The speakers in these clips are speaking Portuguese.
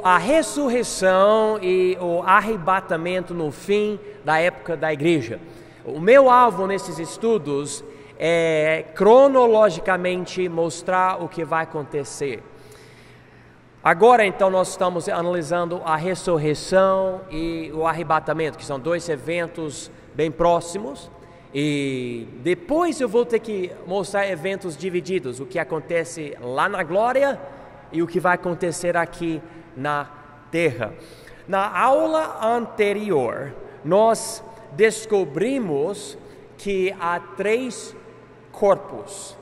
a ressurreição e o arrebatamento no fim da época da igreja. O meu alvo nesses estudos é cronologicamente mostrar o que vai acontecer. Agora, então, nós estamos analisando a ressurreição e o arrebatamento, que são dois eventos bem próximos. E depois eu vou ter que mostrar eventos divididos, o que acontece lá na glória e o que vai acontecer aqui na terra. Na aula anterior, nós descobrimos que há 3 corpos.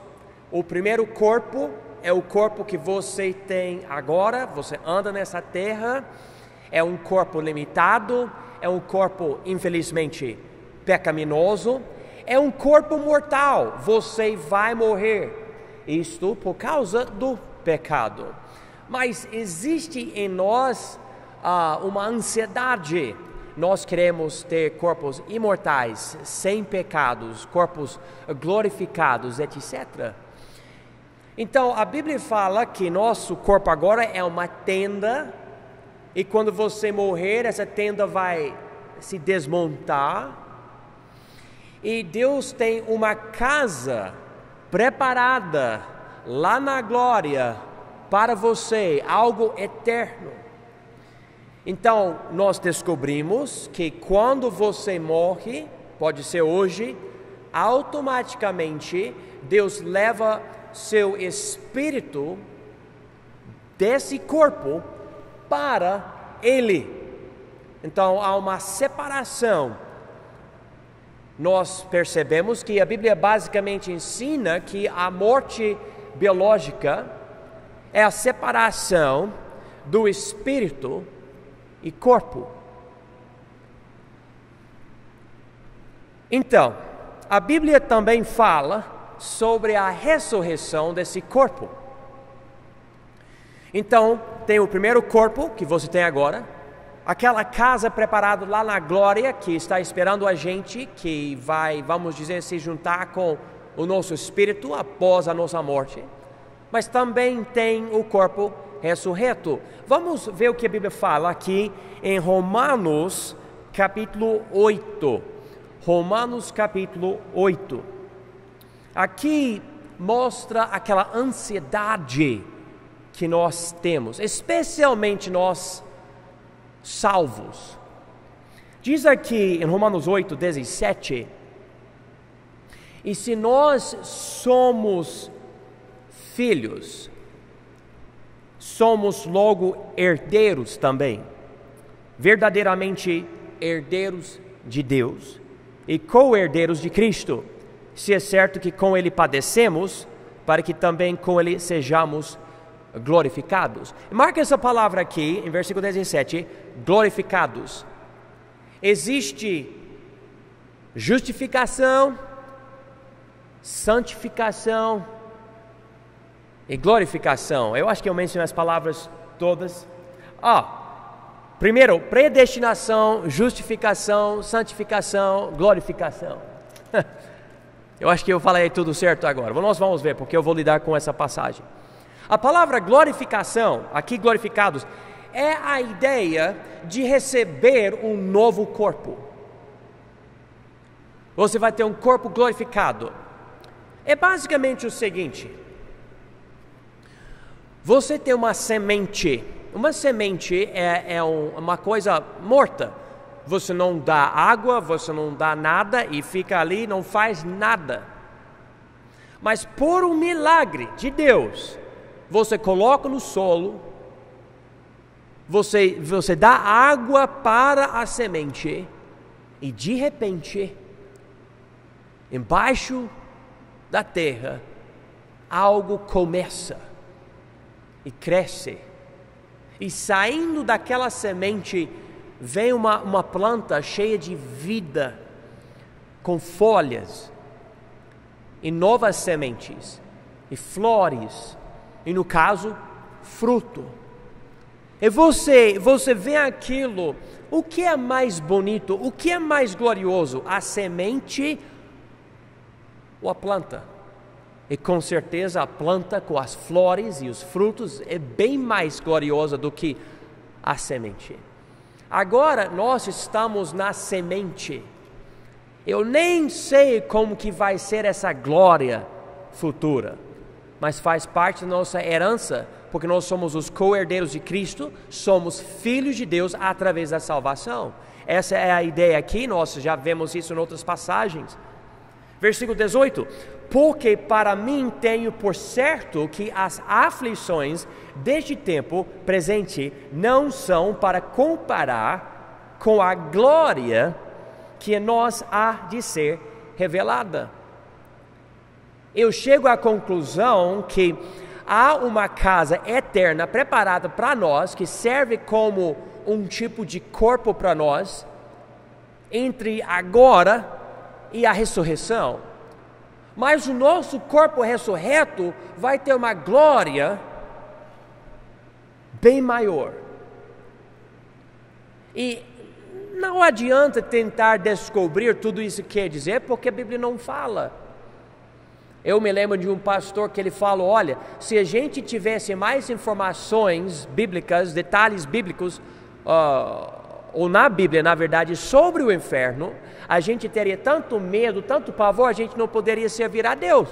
O primeiro corpo é o corpo que você tem agora, você anda nessa terra, é um corpo limitado, é um corpo infelizmente pecaminoso, é um corpo mortal, você vai morrer, isto por causa do pecado. Mas existe em nós uma ansiedade. Nós queremos ter corpos imortais, sem pecados, corpos glorificados, etc. Então, a Bíblia fala que nosso corpo agora é uma tenda, e quando você morrer, essa tenda vai se desmontar, e Deus tem uma casa preparada lá na glória para você, algo eterno. Então, nós descobrimos que quando você morre, pode ser hoje, automaticamente Deus leva seu espírito desse corpo para Ele. Então, há uma separação. Nós percebemos que a Bíblia basicamente ensina que a morte biológica é a separação do espírito e corpo. Então, a Bíblia também fala sobre a ressurreição desse corpo. Então, tem o primeiro corpo que você tem agora, aquela casa preparada lá na glória que está esperando a gente, que vai, vamos dizer, se juntar com o nosso espírito após a nossa morte. Mas também tem o corpo ressurreto. Vamos ver o que a Bíblia fala aqui em Romanos capítulo 8. Romanos capítulo 8. Aqui mostra aquela ansiedade que nós temos, especialmente nós salvos. Diz aqui em Romanos 8, 17: e se nós somos filhos, somos logo herdeiros também, verdadeiramente herdeiros de Deus e co-herdeiros de Cristo, se é certo que com Ele padecemos, para que também com Ele sejamos glorificados. Marca essa palavra aqui, em versículo 17, glorificados. Existe justificação, santificação e glorificação. Eu acho que eu mencionei as palavras todas. Primeiro, predestinação, justificação, santificação, glorificação. Eu acho que eu falei tudo certo agora. Nós vamos ver, porque eu vou lidar com essa passagem. A palavra glorificação, aqui glorificados, é a ideia de receber um novo corpo. Você vai ter um corpo glorificado. É basicamente o seguinte: você tem uma semente. Uma semente é uma coisa morta. Você não dá água, você não dá nada e fica ali, não faz nada. Mas por um milagre de Deus, você coloca no solo, você dá água para a semente e de repente, embaixo da terra, algo começa e cresce. E saindo daquela semente vem uma planta cheia de vida, com folhas e novas sementes e flores, e no caso, fruto. E você vê aquilo. O que é mais bonito, o que é mais glorioso, a semente ou a planta? E com certeza a planta com as flores e os frutos é bem mais gloriosa do que a semente. Agora nós estamos na semente. Eu nem sei como que vai ser essa glória futura, mas faz parte da nossa herança, porque nós somos os co-herdeiros de Cristo, somos filhos de Deus através da salvação. Essa é a ideia aqui, nós já vemos isso em outras passagens. Versículo 18: porque para mim tenho por certo que as aflições deste tempo presente não são para comparar com a glória que em nós há de ser revelada. Eu chego à conclusão que há uma casa eterna preparada para nós, que serve como um tipo de corpo para nós, entre agora e a ressurreição. Mas o nosso corpo ressurreto vai ter uma glória bem maior. E não adianta tentar descobrir tudo isso quer dizer, porque a Bíblia não fala. Eu me lembro de um pastor que ele falou: olha, se a gente tivesse mais informações bíblicas, detalhes bíblicos, ou na Bíblia, na verdade, sobre o inferno, a gente teria tanto medo, tanto pavor, a gente não poderia servir a Deus.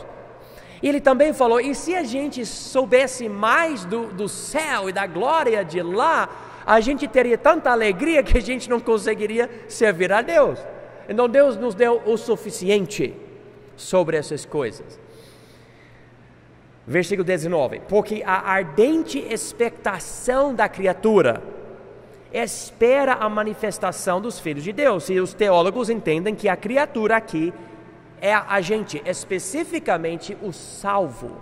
E ele também falou: e se a gente soubesse mais do céu e da glória de lá, a gente teria tanta alegria que a gente não conseguiria servir a Deus. Então Deus nos deu o suficiente sobre essas coisas. Versículo 19: porque a ardente expectação da criatura espera a manifestação dos filhos de Deus. E os teólogos entendem que a criatura aqui é a gente, especificamente o salvo.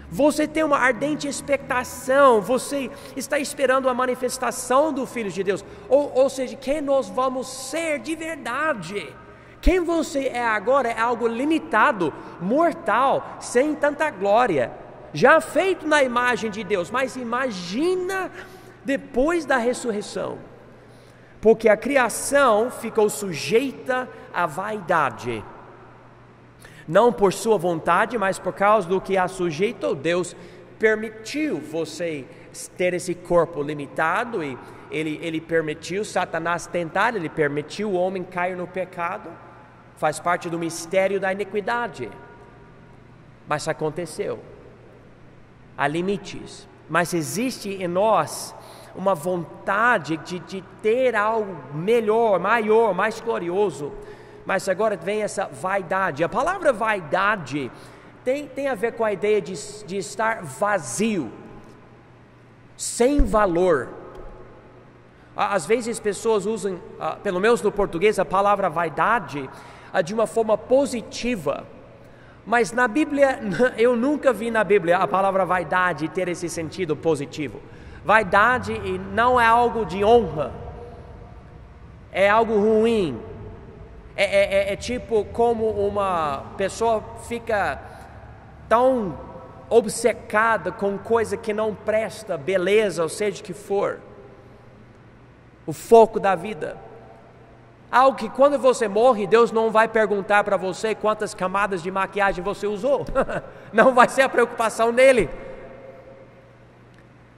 Você tem uma ardente expectação, você está esperando a manifestação do Filho de Deus, ou seja, quem nós vamos ser de verdade. Quem você é agora é algo limitado, mortal, sem tanta glória, já feito na imagem de Deus, mas imagina depois da ressurreição, porque a criação ficou sujeita à vaidade, não por sua vontade, mas por causa do que a sujeitou. Deus permitiu você ter esse corpo limitado, e ele permitiu Satanás tentar, ele permitiu o homem cair no pecado, faz parte do mistério da iniquidade, mas aconteceu. Há limites, mas existe em nós uma vontade de ter algo melhor, maior, mais glorioso. Mas agora vem essa vaidade. A palavra vaidade tem a ver com a ideia de estar vazio, sem valor. Às vezes as pessoas usam, pelo menos no português, a palavra vaidade de uma forma positiva. Mas na Bíblia, eu nunca vi na Bíblia a palavra vaidade ter esse sentido positivo. Vaidade não é algo de honra, é algo ruim. É tipo como uma pessoa fica tão obcecada com coisa que não presta, beleza, ou seja que for, o foco da vida. Algo que quando você morre, Deus não vai perguntar para você quantas camadas de maquiagem você usou. Não vai ser a preocupação dele.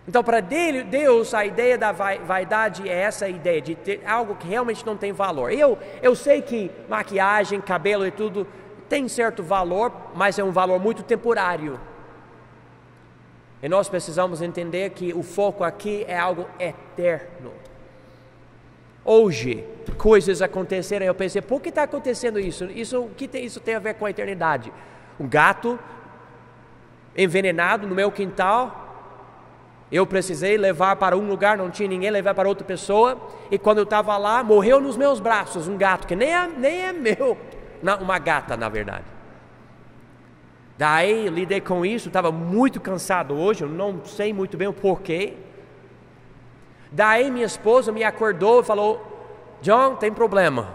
Então, para Deus, a ideia da vaidade é essa ideia de ter algo que realmente não tem valor. Eu sei que maquiagem, cabelo e tudo tem certo valor, mas é um valor muito temporário. E nós precisamos entender que o foco aqui é algo eterno. Hoje, coisas aconteceram, eu pensei: por que está acontecendo isso? Isso tem a ver com a eternidade. Um gato envenenado no meu quintal, eu precisei levar para um lugar, não tinha ninguém, levar para outra pessoa, e quando eu estava lá, morreu nos meus braços um gato, que nem é meu, uma gata na verdade. Daí lidei com isso, estava muito cansado hoje, eu não sei muito bem o porquê. Daí minha esposa me acordou e falou: John, tem problema,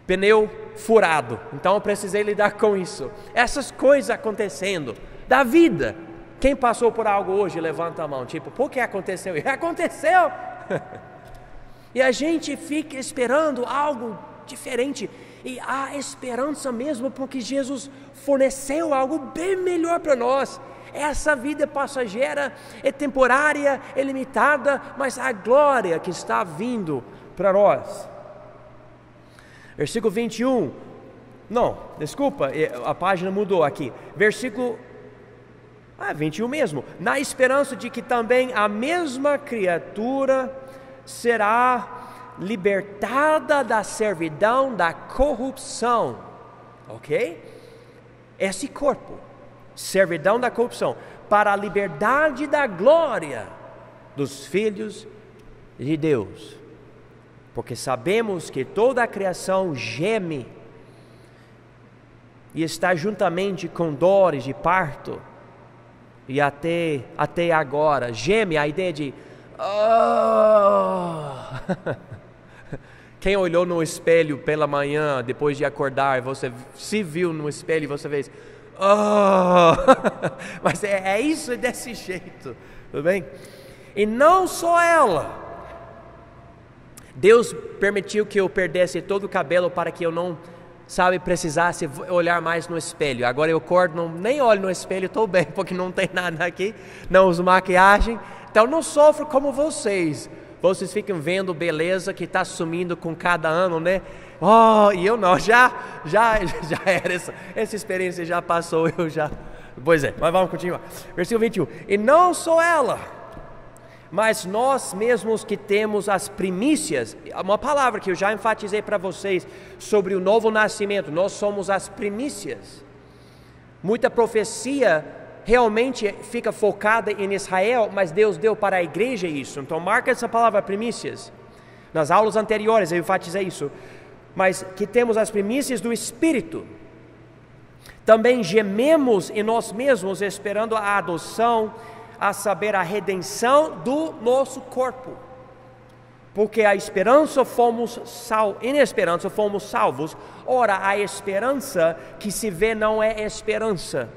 pneu furado. Então eu precisei lidar com isso. Essas coisas acontecendo da vida. Quem passou por algo hoje, levanta a mão, tipo: por que aconteceu isso? Aconteceu! E a gente fica esperando algo diferente, e há esperança mesmo, porque Jesus forneceu algo bem melhor para nós. Essa vida é passageira, é temporária, é limitada, mas a glória que está vindo para nós. Versículo 21. Não, desculpa, a página mudou aqui. Versículo 21 mesmo. Na esperança de que também a mesma criatura será libertada da servidão da corrupção. Ok? Esse corpo, servidão da corrupção, para a liberdade da glória dos filhos de Deus. Porque sabemos que toda a criação geme e está juntamente com dores de parto. E até agora, geme a ideia de Quem olhou no espelho pela manhã, depois de acordar, você se viu no espelho e você fez Mas é isso, é desse jeito, tudo bem? E não só ela. Deus permitiu que eu perdesse todo o cabelo para que eu não, precisasse olhar mais no espelho. Agora eu acordo, nem olho no espelho, estou bem, porque não tem nada aqui, não uso maquiagem, então não sofro como vocês. Vocês ficam vendo beleza que está sumindo com cada ano, né? E eu não, já era essa experiência, já passou, Pois é, mas vamos continuar. Versículo 21. E não só ela, mas nós mesmos que temos as primícias, uma palavra que eu já enfatizei para vocês sobre o novo nascimento, nós somos as primícias. Muita profecia realmente fica focada em Israel, mas Deus deu para a igreja isso. Então marca essa palavra primícias. Nas aulas anteriores eu enfatizei isso. Mas que temos as primícias do Espírito. Também gememos em nós mesmos esperando a adoção, a saber, a redenção do nosso corpo. Porque em esperança fomos salvos. Ora, a esperança que se vê não é esperança.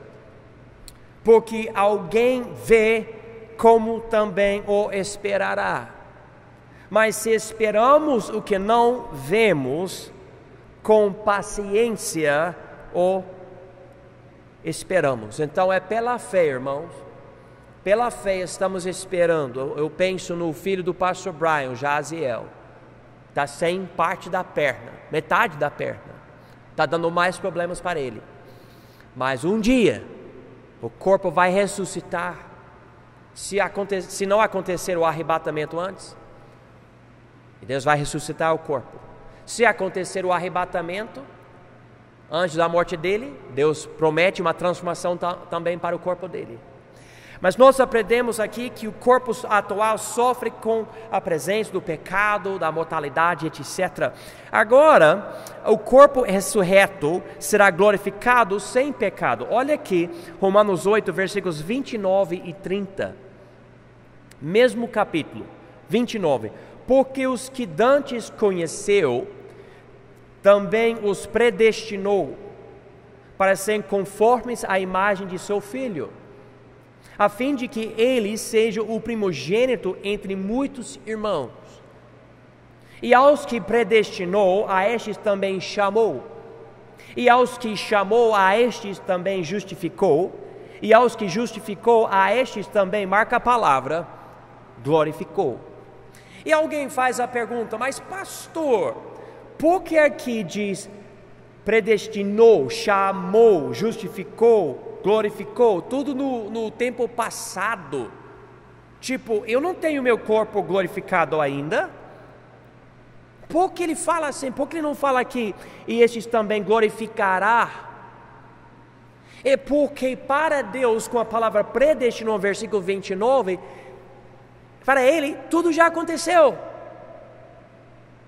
Porque alguém vê como também o esperará. Mas se esperamos o que não vemos, com paciência o esperamos. Então é pela fé, irmãos. Pela fé estamos esperando. Eu penso no filho do pastor Brian, Jaziel. Está sem parte da perna, metade da perna. Está dando mais problemas para ele. Mas um dia o corpo vai ressuscitar. Se não acontecer o arrebatamento antes, Deus vai ressuscitar o corpo. Se acontecer o arrebatamento antes da morte dele, Deus promete uma transformação também para o corpo dele. Mas nós aprendemos aqui que o corpo atual sofre com a presença do pecado, da mortalidade, etc. Agora, o corpo ressurreto será glorificado sem pecado. Olha aqui, Romanos 8, versículos 29 e 30. Mesmo capítulo, 29. Porque os que dantes conheceu, também os predestinou, para serem conformes à imagem de seu Filho, a fim de que ele seja o primogênito entre muitos irmãos. E aos que predestinou, a estes também chamou. E aos que chamou, a estes também justificou. E aos que justificou, a estes também, marca a palavra, glorificou. E alguém faz a pergunta, mas pastor, por que aqui diz predestinou, chamou, justificou, glorificou, tudo no tempo passado? Tipo, eu não tenho meu corpo glorificado ainda. Por que ele fala assim? Por que ele não fala aqui, e estes também glorificará? É porque para Deus, com a palavra predestinou, versículo 29, para ele tudo já aconteceu.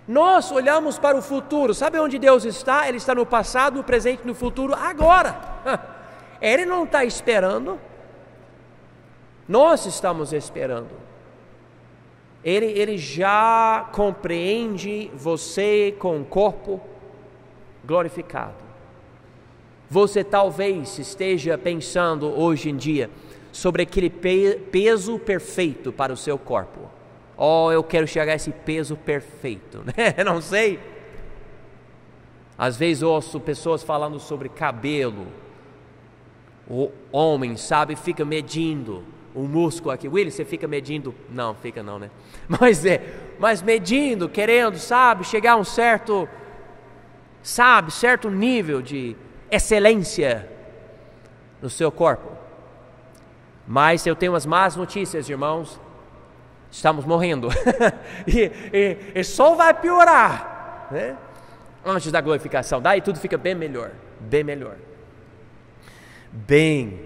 Nós olhamos para o futuro. Sabe onde Deus está? Ele está no passado, no presente, no futuro, agora. Ele não está esperando. Nós estamos esperando. Ele já compreende você com o corpo glorificado. Você talvez esteja pensando hoje em dia sobre aquele peso perfeito para o seu corpo. Eu quero chegar a esse peso perfeito, né? Não sei. Às vezes ouço pessoas falando sobre cabelo. O homem, sabe, fica medindo o músculo aqui. Willy, você fica medindo? Não, fica não, né? Mas medindo, querendo, sabe, chegar a um certo nível de excelência no seu corpo. Mas eu tenho as más notícias, irmãos. Estamos morrendo. e só vai piorar, né? Antes da glorificação. Daí tudo fica bem melhor. Bem melhor. Bem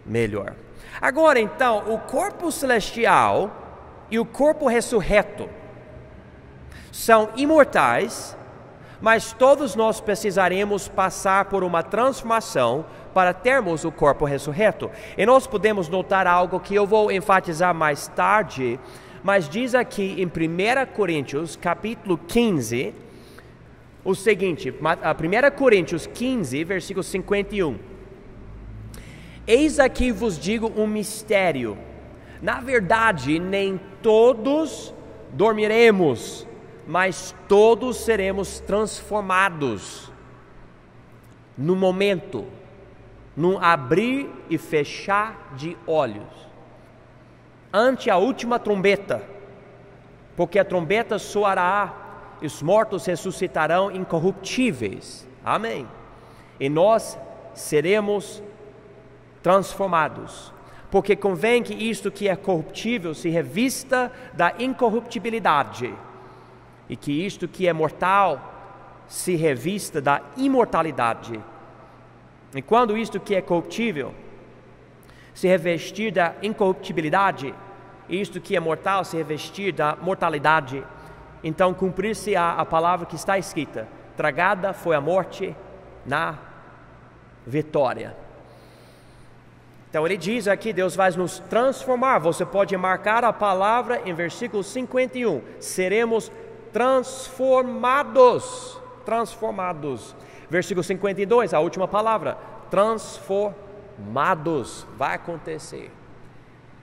melhor. Agora então, o corpo celestial e o corpo ressurreto são imortais, mas todos nós precisaremos passar por uma transformação para termos o corpo ressurreto. E nós podemos notar algo que eu vou enfatizar mais tarde, mas diz aqui em 1 Coríntios, capítulo 15, o seguinte, 1 Coríntios 15, versículo 51. Eis aqui vos digo um mistério. Na verdade, nem todos dormiremos, mas todos seremos transformados no momento, num abrir e fechar de olhos, ante a última trombeta, porque a trombeta soará e os mortos ressuscitarão incorruptíveis. Amém. E nós seremos transformados, porque convém que isto que é corruptível se revista da incorruptibilidade, e que isto que é mortal se revista da imortalidade. E quando isto que é corruptível se revestir da incorruptibilidade, e isto que é mortal se revestir da mortalidade, então cumprir-se-á a palavra que está escrita: tragada foi a morte na vitória. Então ele diz aqui, Deus vai nos transformar. Você pode marcar a palavra em versículo 51, seremos transformados. Versículo 52, a última palavra, transformados. Vai acontecer.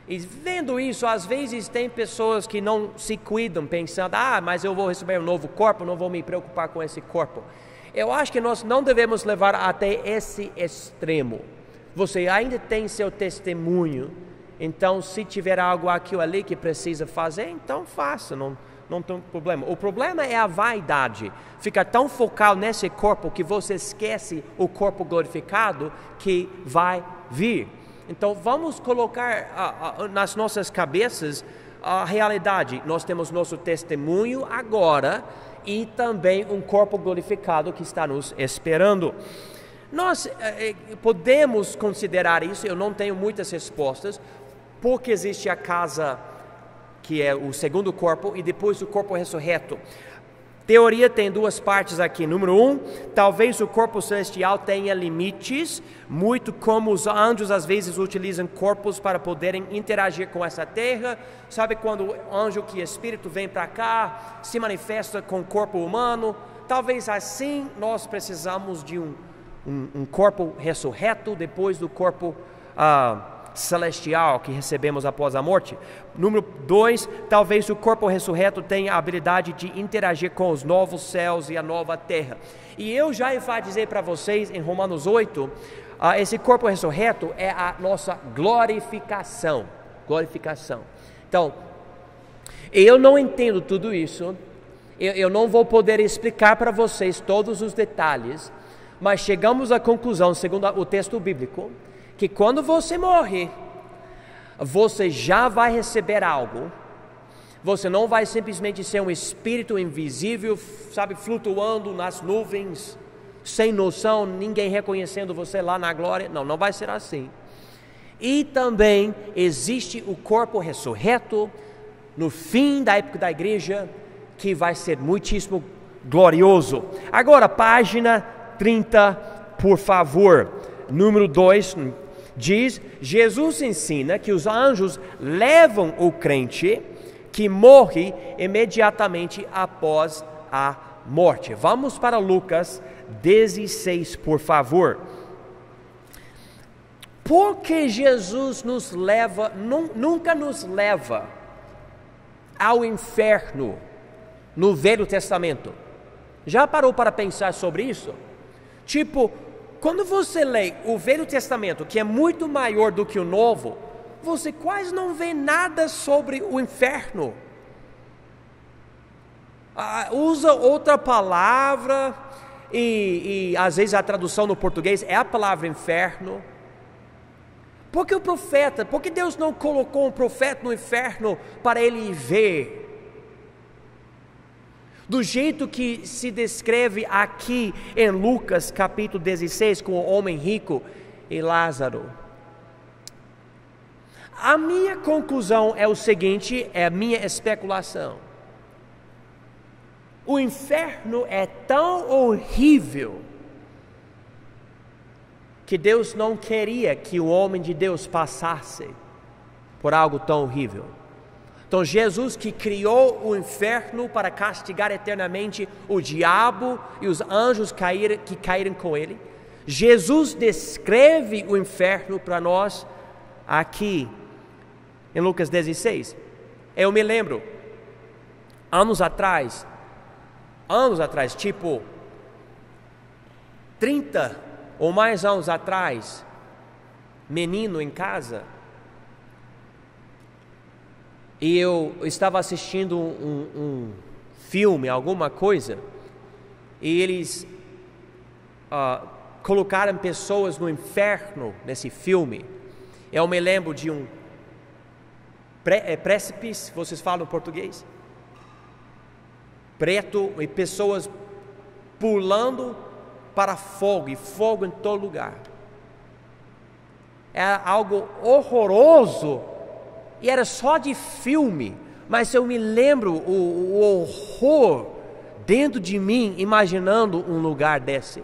E vendo isso, às vezes tem pessoas que não se cuidam, pensando: mas eu vou receber um novo corpo, não vou me preocupar com esse corpo. Eu acho que nós não devemos levar até esse extremo. Você ainda tem seu testemunho, então se tiver algo aqui ou ali que precisa fazer, então faça, não tem problema. O problema é a vaidade, ficar tão focado nesse corpo que você esquece o corpo glorificado que vai vir. Então vamos colocar nas nossas cabeças a realidade. Nós temos nosso testemunho agora e também um corpo glorificado que está nos esperando. Nós podemos considerar isso. Eu não tenho muitas respostas, porque existe a casa que é o segundo corpo e depois o corpo ressurreto. Teoria tem duas partes aqui. Número 1, talvez o corpo celestial tenha limites, muito como os anjos às vezes utilizam corpos para poderem interagir com essa terra. Sabe quando o anjo que é espírito vem para cá, se manifesta com o corpo humano? Talvez assim nós precisamos de um corpo ressurreto depois do corpo celestial que recebemos após a morte. Número 2, talvez o corpo ressurreto tenha a habilidade de interagir com os novos céus e a nova terra. E eu já enfatizei para vocês em Romanos 8, esse corpo ressurreto é a nossa glorificação. Então, eu não entendo tudo isso, eu não vou poder explicar para vocês todos os detalhes, mas chegamos à conclusão, segundo o texto bíblico, que quando você morre, você já vai receber algo. Você não vai simplesmente ser um espírito invisível, sabe, flutuando nas nuvens, sem noção, ninguém reconhecendo você lá na glória. Não vai ser assim. E também existe o corpo ressurreto no fim da época da igreja, que vai ser muitíssimo glorioso. Agora, página 30, por favor. Número 2 diz: Jesus ensina que os anjos levam o crente que morre imediatamente após a morte. Vamos para Lucas 16, por favor. Porque Jesus nunca nos leva ao inferno no Velho Testamento? Já parou para pensar sobre isso? Tipo, quando você lê o Velho Testamento, que é muito maior do que o Novo, você quase não vê nada sobre o inferno. Usa outra palavra, e às vezes a tradução no português é a palavra inferno. Por que Deus não colocou um profeta no inferno para ele ver? Do jeito que se descreve aqui em Lucas capítulo 16 com o homem rico e Lázaro. A minha conclusão é o seguinte, é a minha especulação. O inferno é tão horrível que Deus não queria que o homem de Deus passasse por algo tão horrível. Então Jesus, que criou o inferno para castigar eternamente o diabo e os anjos que caíram com ele, Jesus descreve o inferno para nós aqui em Lucas 16. Eu me lembro, anos atrás, tipo 30 ou mais anos atrás, menino em casa, e eu estava assistindo um filme, alguma coisa, e eles colocaram pessoas no inferno nesse filme. Eu me lembro de um precipício, vocês falam português? Preto, e pessoas pulando para fogo, e fogo em todo lugar. Era algo horroroso, e era só de filme, mas eu me lembro o horror dentro de mim, imaginando um lugar desse.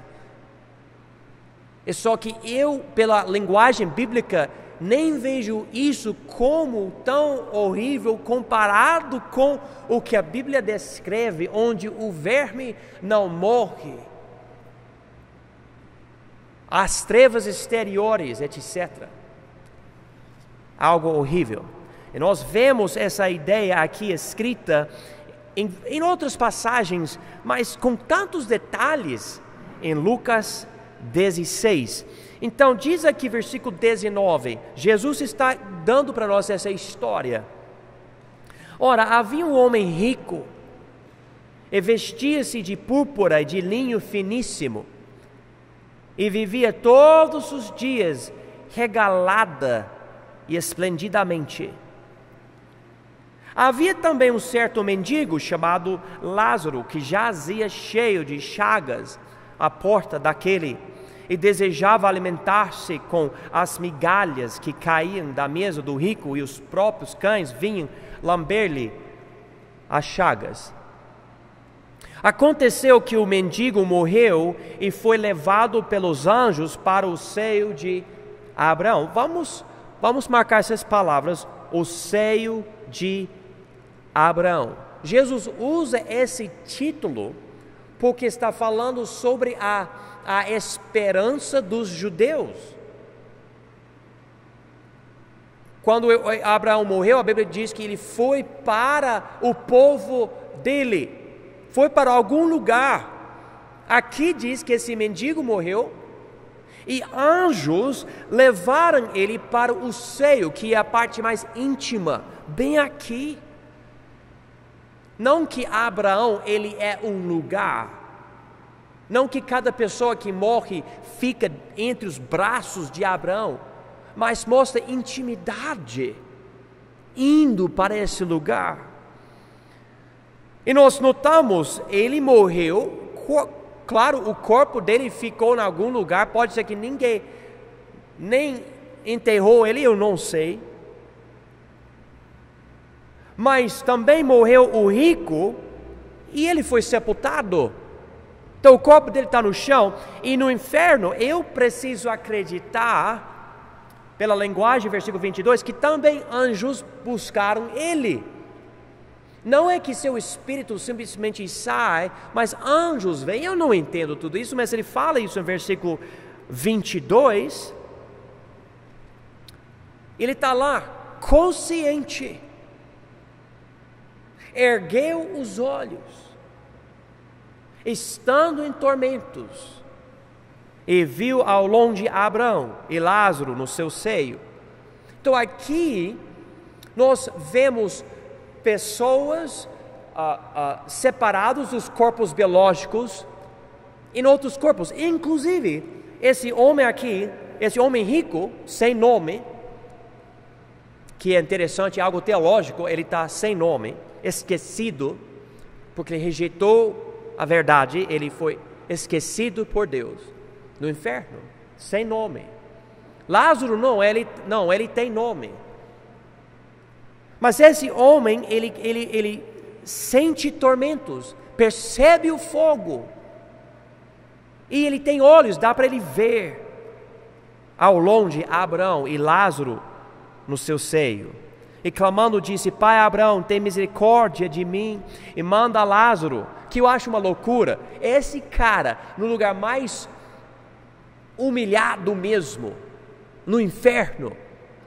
É só que eu, pela linguagem bíblica, nem vejo isso como tão horrível comparado com o que a Bíblia descreve, onde o verme não morre, as trevas exteriores, etc. Algo horrível. E nós vemos essa ideia aqui escrita em outras passagens, mas com tantos detalhes em Lucas 16. Então diz aqui versículo 19, Jesus está dando para nós essa história. Ora, havia um homem rico, e vestia-se de púrpura e de linho finíssimo, e vivia todos os dias regalada e esplendidamente. Havia também um certo mendigo chamado Lázaro, que jazia cheio de chagas à porta daquele, e desejava alimentar-se com as migalhas que caíam da mesa do rico, e os próprios cães vinham lamber-lhe as chagas. Aconteceu que o mendigo morreu e foi levado pelos anjos para o seio de Abraão. Vamos marcar essas palavras, o seio de Abraão. Jesus usa esse título porque está falando sobre a esperança dos judeus. Quando Abraão morreu, a Bíblia diz que ele foi para o povo dele, foi para algum lugar. Aqui diz que esse mendigo morreu e anjos levaram ele para o seio, que é a parte mais íntima, bem aqui. Não que Abraão ele é um lugar, não que cada pessoa que morre fica entre os braços de Abraão, mas mostra intimidade, indo para esse lugar. E nós notamos, ele morreu, claro, o corpo dele ficou em algum lugar, pode ser que ninguém nem enterrou ele, eu não sei. Mas também morreu o rico, e ele foi sepultado. Então o corpo dele está no chão, e no inferno eu preciso acreditar, pela linguagem, versículo 22, que também anjos buscaram ele. Não é que seu espírito simplesmente sai, mas anjos vêm. Eu não entendo tudo isso, mas ele fala isso em versículo 22. Ele está lá, consciente, ergueu os olhos, estando em tormentos, e viu ao longe Abraão e Lázaro no seu seio. Então aqui nós vemos pessoas separadas dos corpos biológicos em outros corpos. Inclusive, esse homem aqui, esse homem rico, sem nome, que é interessante, algo teológico, ele está sem nome, esquecido, porque ele rejeitou a verdade, ele foi esquecido por Deus, no inferno, sem nome. Lázaro não, ele tem nome. Mas esse homem, ele sente tormentos, percebe o fogo, e ele tem olhos, dá para ele ver ao longe Abraão e Lázaro no seu seio. E clamando disse: Pai Abraão, tem misericórdia de mim e manda Lázaro, que eu acho uma loucura. Esse cara, no lugar mais humilhado mesmo, no inferno,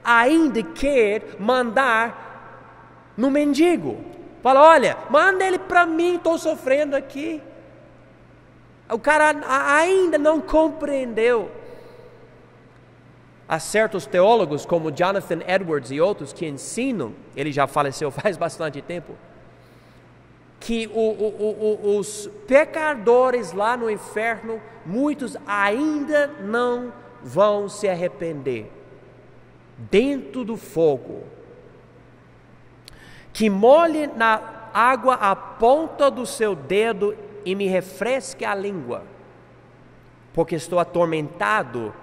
ainda quer mandar no mendigo. Fala: olha, manda ele para mim, estou sofrendo aqui. O cara ainda não compreendeu. Há certos teólogos como Jonathan Edwards e outros que ensinam, ele já faleceu faz bastante tempo, que os pecadores lá no inferno, muitos ainda não vão se arrepender. Dentro do fogo, que molhe na água a ponta do seu dedo e me refresque a língua, porque estou atormentado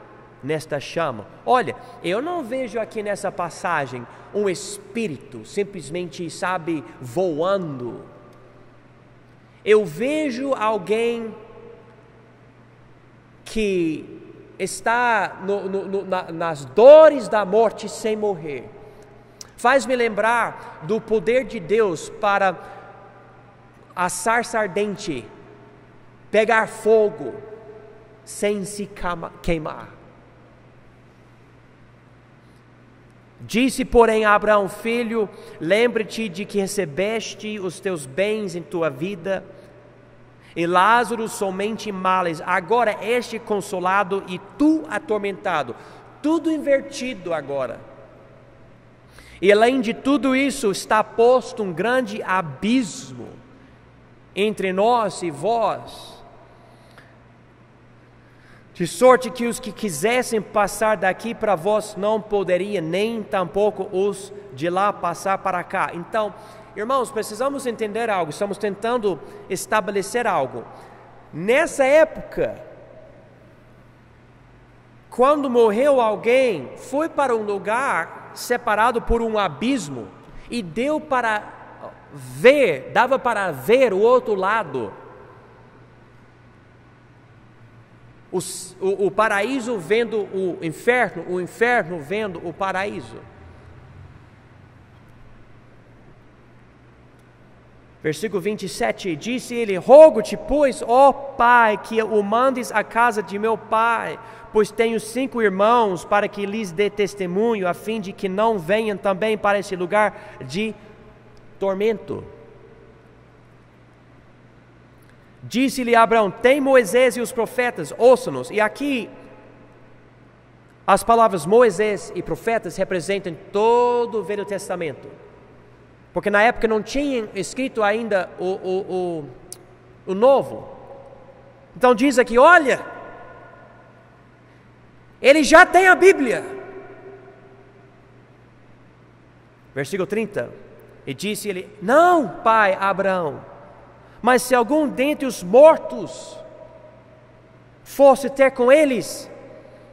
nesta chama. Olha, eu não vejo aqui nessa passagem um espírito simplesmente, voando. Eu vejo alguém que está nas dores da morte sem morrer. Faz-me lembrar do poder de Deus para a sarça ardente pegar fogo sem se queimar. Disse, porém, a Abraão: filho, lembre-te de que recebeste os teus bens em tua vida, e Lázaro somente males. Agora este consolado e tu atormentado. Tudo invertido agora. E além de tudo isso, está posto um grande abismo entre nós e vós, de sorte que os que quisessem passar daqui para vós não poderiam, nem tampouco os de lá passar para cá. Então, irmãos, precisamos entender algo, estamos tentando estabelecer algo. Nessa época, quando morreu alguém, foi para um lugar separado por um abismo, e dava para ver o outro lado. O paraíso vendo o inferno vendo o paraíso. Versículo 27, disse ele: rogo-te, pois, ó Pai, que o mandes à casa de meu pai, pois tenho 5 irmãos, para que lhes dê testemunho, a fim de que não venham também para esse lugar de tormento. Disse-lhe Abraão: tem Moisés e os profetas, ouça-nos. E aqui as palavras Moisés e profetas representam todo o Velho Testamento, porque na época não tinham escrito ainda o Novo. Então diz aqui: olha, ele já tem a Bíblia. Versículo 30, e disse ele: não, pai Abraão, mas se algum dentre os mortos fosse ter com eles,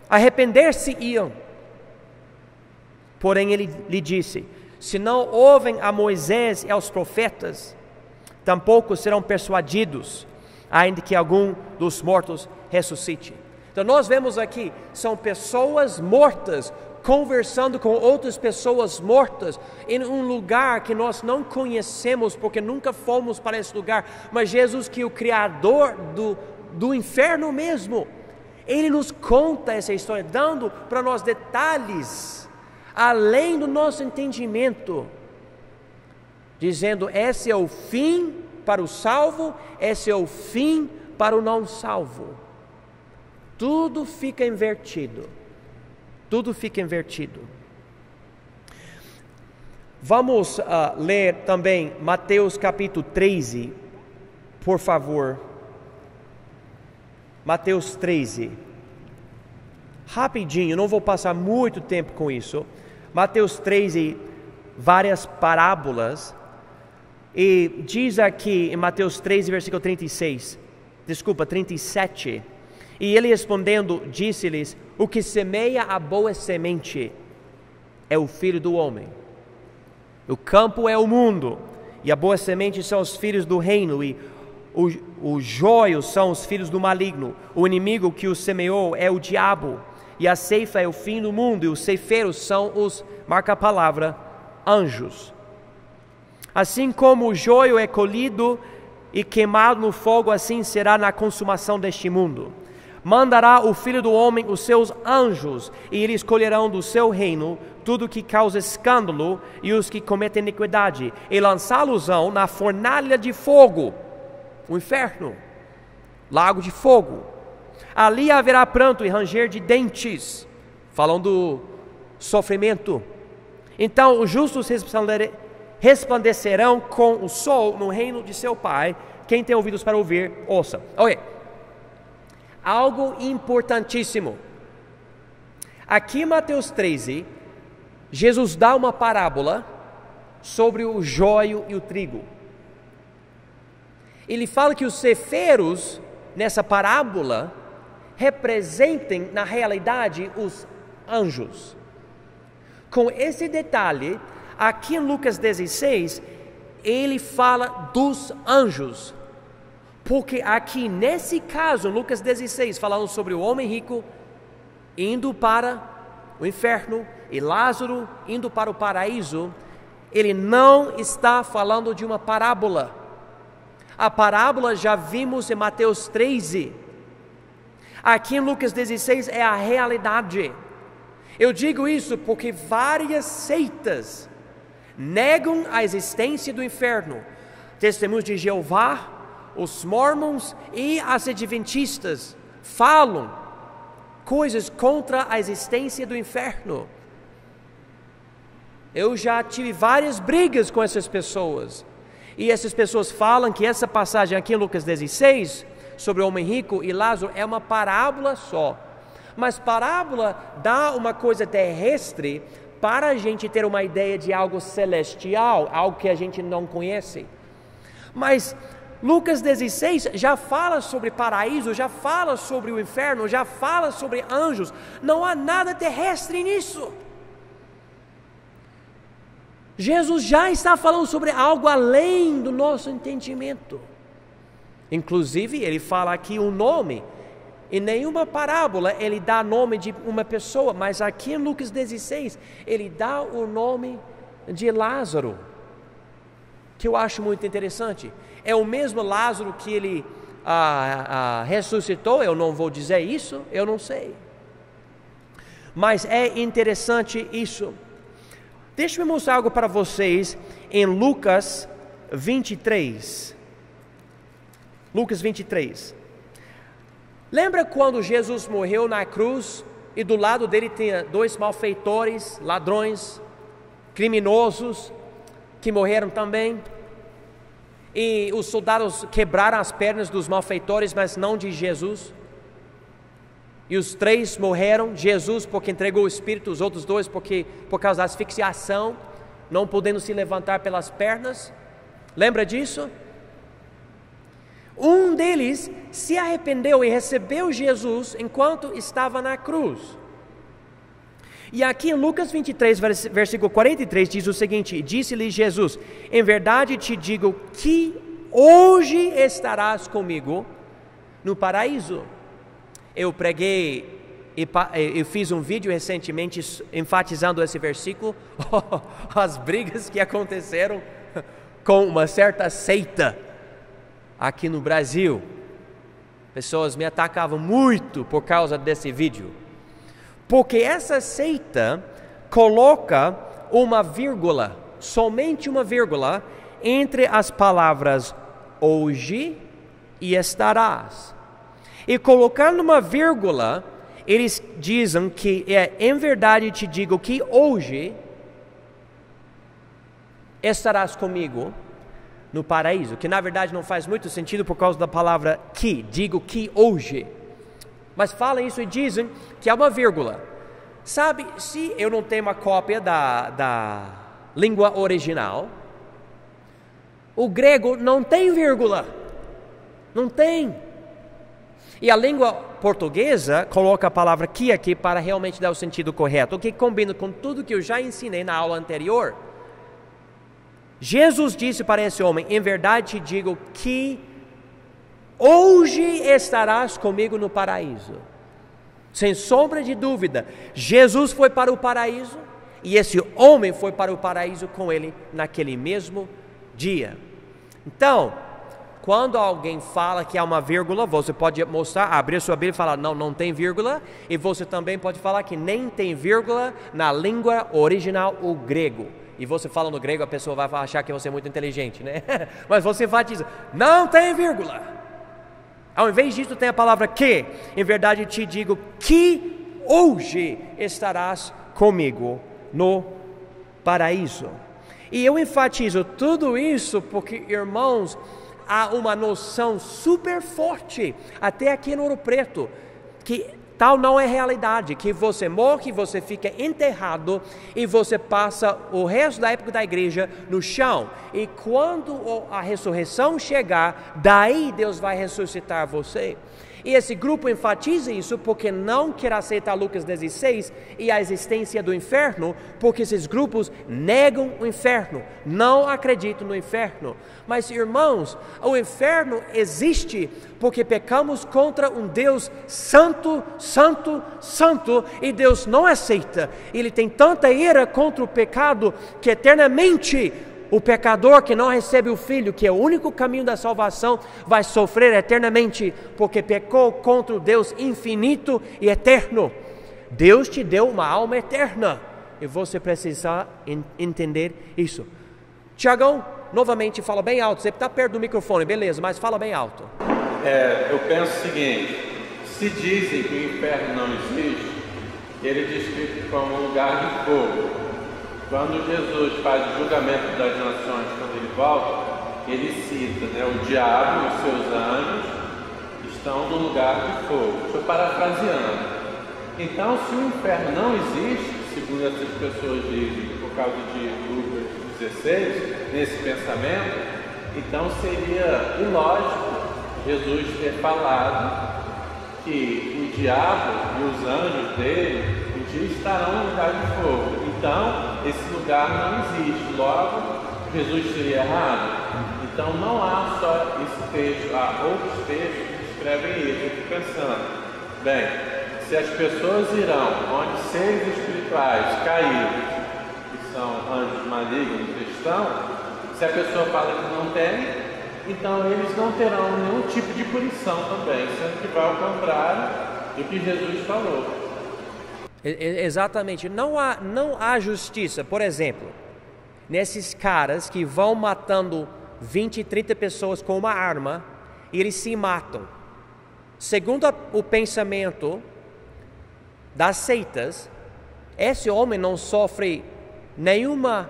arrepender-se-iam. Porém ele lhe disse: se não ouvem a Moisés e aos profetas, tampouco serão persuadidos, ainda que algum dos mortos ressuscite. Então nós vemos aqui, são pessoas mortas conversando com outras pessoas mortas em um lugar que nós não conhecemos, porque nunca fomos para esse lugar. Mas Jesus, que é o Criador do inferno mesmo, Ele nos conta essa história, dando para nós detalhes além do nosso entendimento, dizendo: esse é o fim para o salvo, esse é o fim para o não salvo. Tudo fica invertido. Tudo fica invertido. Vamos ler também Mateus capítulo 13, por favor. Mateus 13. Rapidinho, não vou passar muito tempo com isso. Mateus 13, várias parábolas. E diz aqui em Mateus 13, versículo 37. E ele respondendo, disse-lhes: o que semeia a boa semente é o Filho do homem. O campo é o mundo, e a boa semente são os filhos do reino, e os joios são os filhos do maligno. O inimigo que o semeou é o diabo, e a ceifa é o fim do mundo, e os ceifeiros são os, marca a palavra, anjos. Assim como o joio é colhido e queimado no fogo, assim será na consumação deste mundo. Mandará o Filho do homem os seus anjos, e eles colherão do seu reino tudo que causa escândalo e os que cometem iniquidade, e lançá-los-ão na fornalha de fogo, o inferno, lago de fogo. Ali haverá pranto e ranger de dentes, falando do sofrimento. Então os justos resplandecerão com o sol no reino de seu Pai. Quem tem ouvidos para ouvir, ouça. Ok. Algo importantíssimo. Aqui em Mateus 13, Jesus dá uma parábola sobre o joio e o trigo. Ele fala que os ceifeiros, nessa parábola, representem na realidade os anjos. Com esse detalhe, aqui em Lucas 16, ele fala dos anjos. Porque aqui nesse caso, Lucas 16, falando sobre o homem rico indo para o inferno e Lázaro indo para o paraíso, ele não está falando de uma parábola. A parábola já vimos em Mateus 13. Aqui em Lucas 16 é a realidade. Eu digo isso porque várias seitas negam a existência do inferno. Testemunhos de Jeová, os mormons e as adventistas falam coisas contra a existência do inferno. Eu já tive várias brigas com essas pessoas. E essas pessoas falam que essa passagem aqui em Lucas 16, sobre o homem rico e Lázaro, é uma parábola só. Mas parábola dá uma coisa terrestre para a gente ter uma ideia de algo celestial, algo que a gente não conhece. Mas Lucas 16 já fala sobre paraíso, já fala sobre o inferno, já fala sobre anjos. Não há nada terrestre nisso. Jesus já está falando sobre algo além do nosso entendimento. Inclusive, ele fala aqui um nome. Em nenhuma parábola ele dá nome de uma pessoa, mas aqui em Lucas 16 ele dá o nome de Lázaro, que eu acho muito interessante. É o mesmo Lázaro que ele ressuscitou? Eu não vou dizer isso, eu não sei. Mas é interessante isso. Deixa eu mostrar algo para vocês em Lucas 23. Lucas 23. Lembra quando Jesus morreu na cruz e do lado dele tinha dois malfeitores, ladrões, criminosos, que morreram também? E os soldados quebraram as pernas dos malfeitores, mas não de Jesus. E os três morreram, Jesus porque entregou o Espírito, os outros dois por causa da asfixiação, não podendo se levantar pelas pernas. Lembra disso? Um deles se arrependeu e recebeu Jesus enquanto estava na cruz. E aqui em Lucas 23, versículo 43, diz o seguinte: disse-lhe Jesus: em verdade te digo que hoje estarás comigo no paraíso. Eu preguei e eu fiz um vídeo recentemente enfatizando esse versículo, as brigas que aconteceram com uma certa seita aqui no Brasil. Pessoas me atacavam muito por causa desse vídeo, porque essa seita coloca uma vírgula, somente uma vírgula, entre as palavras hoje e estarás. E colocando uma vírgula, eles dizem que em verdade te digo que hoje estarás comigo no paraíso, que na verdade não faz muito sentido por causa da palavra que, digo que hoje. Mas falam isso e dizem que é uma vírgula. Sabe, se eu não tenho uma cópia da língua original, o grego não tem vírgula, não tem. E a língua portuguesa coloca a palavra que aqui para realmente dar o sentido correto, o que combina com tudo que eu já ensinei na aula anterior. Jesus disse para esse homem: em verdade te digo que hoje estarás comigo no paraíso. Sem sombra de dúvida, Jesus foi para o paraíso e esse homem foi para o paraíso com ele naquele mesmo dia. Então, quando alguém fala que há uma vírgula, você pode mostrar, abrir sua Bíblia e falar: não tem vírgula. E você também pode falar que nem tem vírgula na língua original, o grego. E você fala no grego, a pessoa vai achar que você é muito inteligente, né? Mas você enfatiza: não tem vírgula. Ao invés disso tem a palavra que. Em verdade te digo que hoje estarás comigo no paraíso. E eu enfatizo tudo isso porque, irmãos, há uma noção super forte, até aqui no Ouro Preto, que tal não é realidade, que você morre, você fica enterrado e você passa o resto da época da igreja no chão. E quando a ressurreição chegar, daí Deus vai ressuscitar você. E esse grupo enfatiza isso porque não quer aceitar Lucas 16 e a existência do inferno, porque esses grupos negam o inferno, não acreditam no inferno. Mas, irmãos, o inferno existe porque pecamos contra um Deus santo, santo, santo, e Deus não aceita. Ele tem tanta ira contra o pecado que eternamente o pecador que não recebe o Filho, que é o único caminho da salvação, vai sofrer eternamente, porque pecou contra o Deus infinito e eterno. Deus te deu uma alma eterna, e você precisa entender isso. Tiagão, novamente, fala bem alto. Você está perto do microfone, beleza, mas fala bem alto. Eu penso o seguinte: se dizem que o inferno não existe, ele é descrito como um lugar de fogo. Quando Jesus faz o julgamento das nações, quando ele volta, ele cita, o diabo e os seus anjos estão no lugar de fogo. Estou parafraseando. Então, se o inferno não existe, segundo essas pessoas dizem, por causa de Lucas 16, nesse pensamento, então seria ilógico Jesus ter falado que o diabo e os anjos dele um dia estarão no lugar de fogo. Então, esse lugar não existe. Logo, Jesus seria errado. Então, não há só esse texto, há outros textos que descrevem isso. Eu fico pensando, bem, se as pessoas irão onde seres espirituais caídos, que são anjos malignos, estão, se a pessoa fala que não tem, então eles não terão nenhum tipo de punição também, sendo que vai ao contrário do que Jesus falou. Exatamente, não há justiça. Por exemplo, nesses caras que vão matando 20, 30 pessoas com uma arma, e eles se matam. Segundo o pensamento das seitas, esse homem não sofre nenhuma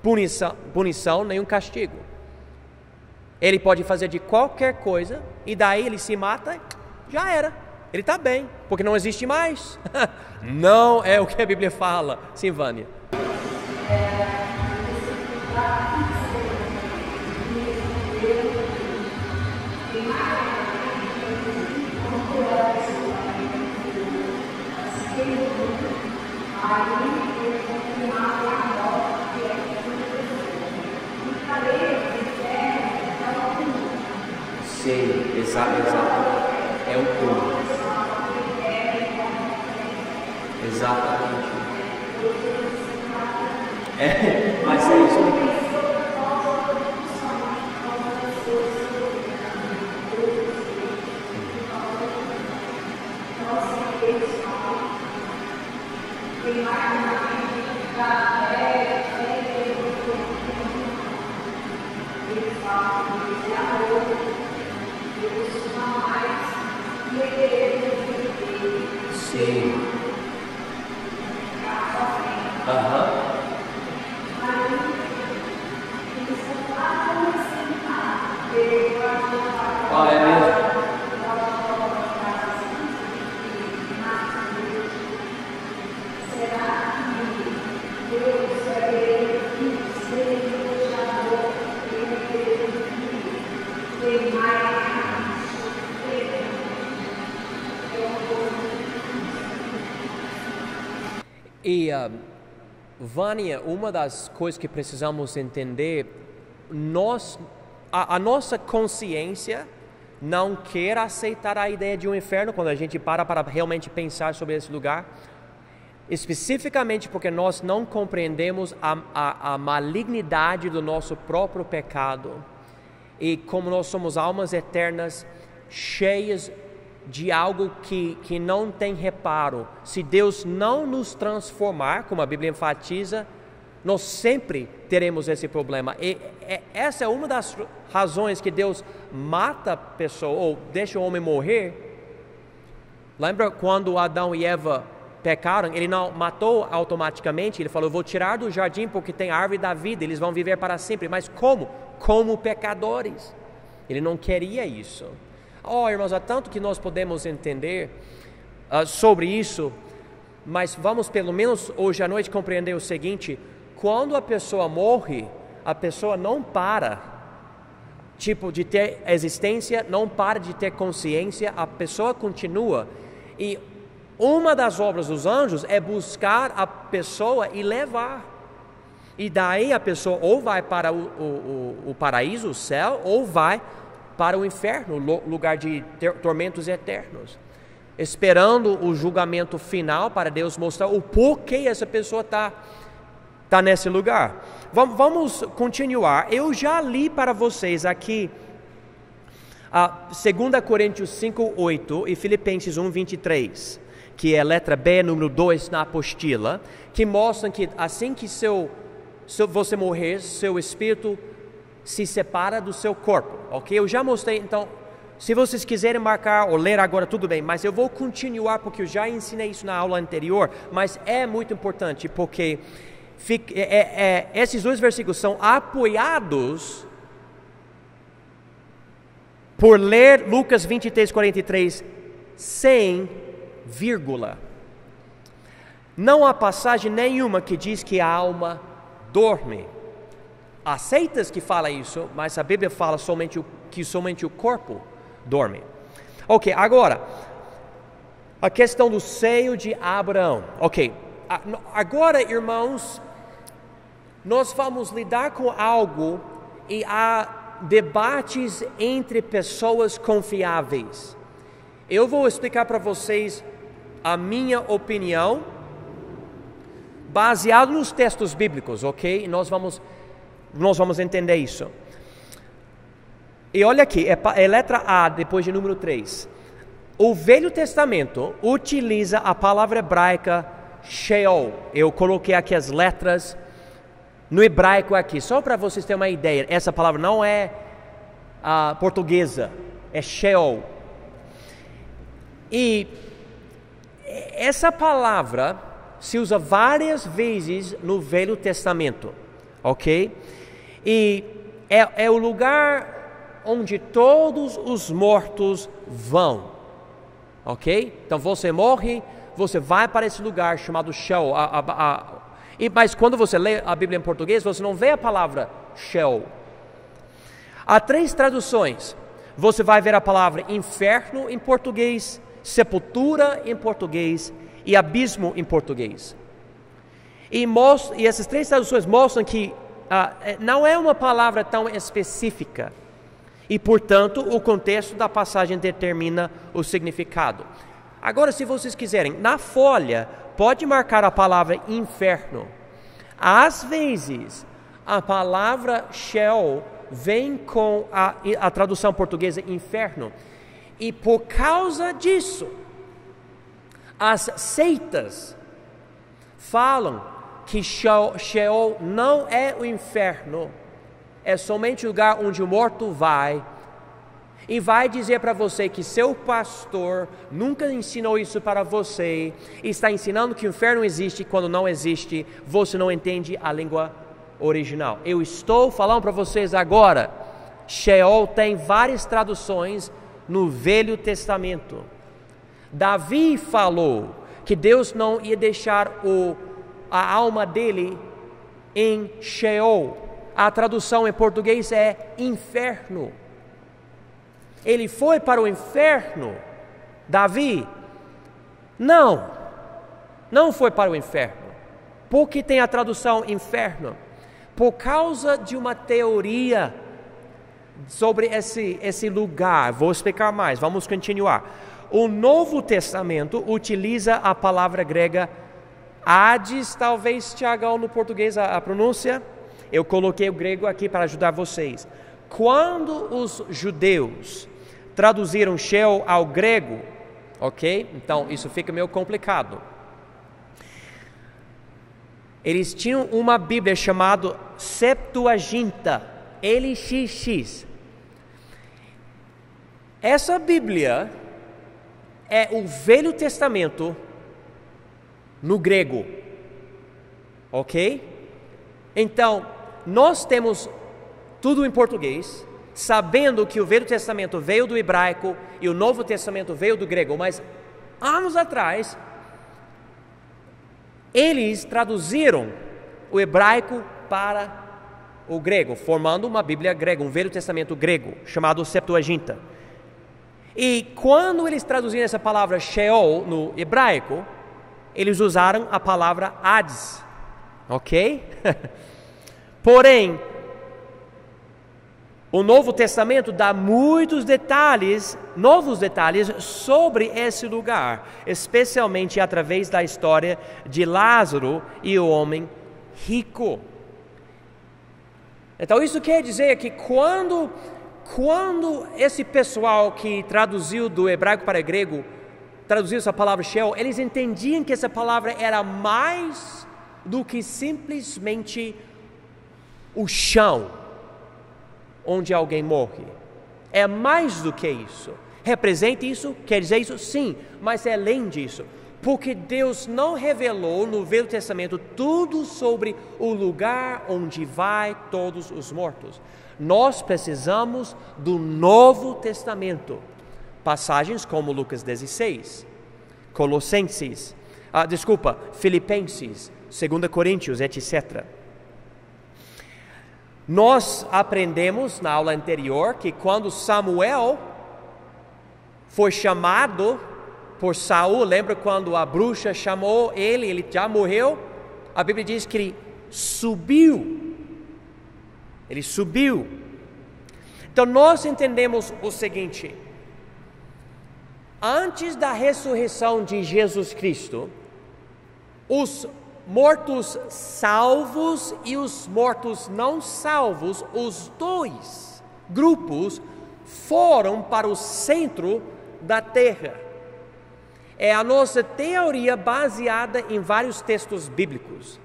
punição, nenhum castigo. Ele pode fazer de qualquer coisa, e daí ele se mata, já era. Ele está bem, porque não existe mais. Não é o que a Bíblia fala. Sim, Vânia. Sim, exatamente. É o túmulo. Exatamente. Mas é isso mesmo. Sim. Aham. Ah, é mesmo? E, Vânia, uma das coisas que precisamos entender, a nossa consciência não quer aceitar a ideia de um inferno quando a gente para realmente pensar sobre esse lugar, especificamente porque nós não compreendemos a malignidade do nosso próprio pecado e como nós somos almas eternas cheias de algo que não tem reparo. Se Deus não nos transformar, como a Bíblia enfatiza, nós sempre teremos esse problema. E essa é uma das razões que Deus mata a pessoa, ou deixa o homem morrer. Lembra quando Adão e Eva pecaram? Ele não matou automaticamente, ele falou, eu vou tirar do jardim porque tem a árvore da vida, eles vão viver para sempre. Mas como? Como pecadores. Ele não queria isso. Oh, irmãos, há tanto que nós podemos entender sobre isso, mas vamos pelo menos hoje à noite compreender o seguinte: quando a pessoa morre, a pessoa não para, de ter existência, não para de ter consciência, a pessoa continua. E uma das obras dos anjos é buscar a pessoa e levar. E daí a pessoa ou vai para o paraíso, o céu, ou vai para o inferno, lugar de tormentos eternos, esperando o julgamento final para Deus mostrar o porquê essa pessoa está nesse lugar. Vamos continuar. Eu já li para vocês aqui 2 Coríntios 5:8 e Filipenses 1:23, que é a letra B, número 2 na apostila, que mostram que assim que você morrer, seu espírito se separa do seu corpo, ok? Eu já mostrei, então, se vocês quiserem marcar ou ler agora, tudo bem, mas eu vou continuar porque eu já ensinei isso na aula anterior, mas é muito importante porque esses dois versículos são apoiados por ler Lucas 23:43 sem vírgula. Não há passagem nenhuma que diz que a alma dorme. Há seitas que falam isso, mas a Bíblia fala que somente o corpo dorme. Ok, agora, a questão do seio de Abraão. Ok, agora, irmãos, nós vamos lidar com algo e há debates entre pessoas confiáveis. Eu vou explicar para vocês a minha opinião, baseado nos textos bíblicos, ok? Nós vamos entender isso. E olha aqui, é letra A, depois de número 3. O Velho Testamento utiliza a palavra hebraica Sheol. Eu coloquei aqui as letras no hebraico aqui, só para vocês terem uma ideia. Essa palavra não é portuguesa, é Sheol. E essa palavra se usa várias vezes no Velho Testamento, ok? E é o lugar onde todos os mortos vão, ok? Então você morre, você vai para esse lugar chamado Sheol. Mas quando você lê a Bíblia em português, você não vê a palavra Sheol. Há 3 traduções. Você vai ver a palavra inferno em português, sepultura em português e abismo em português. E essas 3 traduções mostram que não é uma palavra tão específica e, portanto, o contexto da passagem determina o significado. Agora, se vocês quiserem, na folha, pode marcar a palavra inferno. Às vezes, a palavra Sheol vem com a tradução portuguesa inferno. E por causa disso, as seitas falam que Sheol não é o inferno, é somente o lugar onde o morto vai. e vai dizer para você que seu pastor nunca ensinou isso para você, e está ensinando que o inferno existe quando não existe, você não entende a língua original. Eu estou falando para vocês agora, Sheol tem várias traduções no Velho Testamento. Davi falou que Deus não ia deixar a alma dele em Sheol. A tradução em português é inferno. Ele foi para o inferno, Davi? Não foi para o inferno. Por que tem a tradução inferno? Por causa de uma teoria sobre esse lugar. Vou explicar mais, vamos continuar. O Novo Testamento utiliza a palavra grega Hades, talvez, Tiagão, no português a pronúncia. Eu coloquei o grego aqui para ajudar vocês. Quando os judeus traduziram Sheol ao grego, ok? Então, isso fica meio complicado. Eles tinham uma Bíblia chamada Septuaginta, LXX. Essa Bíblia é o Velho Testamento no grego, ok? Então, nós temos tudo em português, sabendo que o Velho Testamento veio do hebraico e o Novo Testamento veio do grego, mas anos atrás, eles traduziram o hebraico para o grego, formando uma Bíblia grega, um Velho Testamento grego, chamado Septuaginta. E quando eles traduziram essa palavra Sheol no hebraico, eles usaram a palavra Hades, ok? Porém, o Novo Testamento dá muitos detalhes, novos detalhes sobre esse lugar, especialmente através da história de Lázaro e o homem rico. Então isso quer dizer que quando esse pessoal que traduziu do hebraico para o grego, traduziu essa palavra Sheol, eles entendiam que essa palavra era mais do que simplesmente o chão onde alguém morre. É mais do que isso. Representa isso? Quer dizer isso? Sim, mas é além disso. Porque Deus não revelou no Velho Testamento tudo sobre o lugar onde vai todos os mortos. Nós precisamos do Novo Testamento. Passagens como Lucas 16, Colossenses, Filipenses, 2 Coríntios, etc. Nós aprendemos na aula anterior que quando Samuel foi chamado por Saul, lembra quando a bruxa chamou ele já morreu? A Bíblia diz que ele subiu. Então nós entendemos o seguinte: antes da ressurreição de Jesus Cristo, os mortos salvos e os mortos não salvos, os dois grupos foram para o centro da terra. É a nossa teoria baseada em vários textos bíblicos.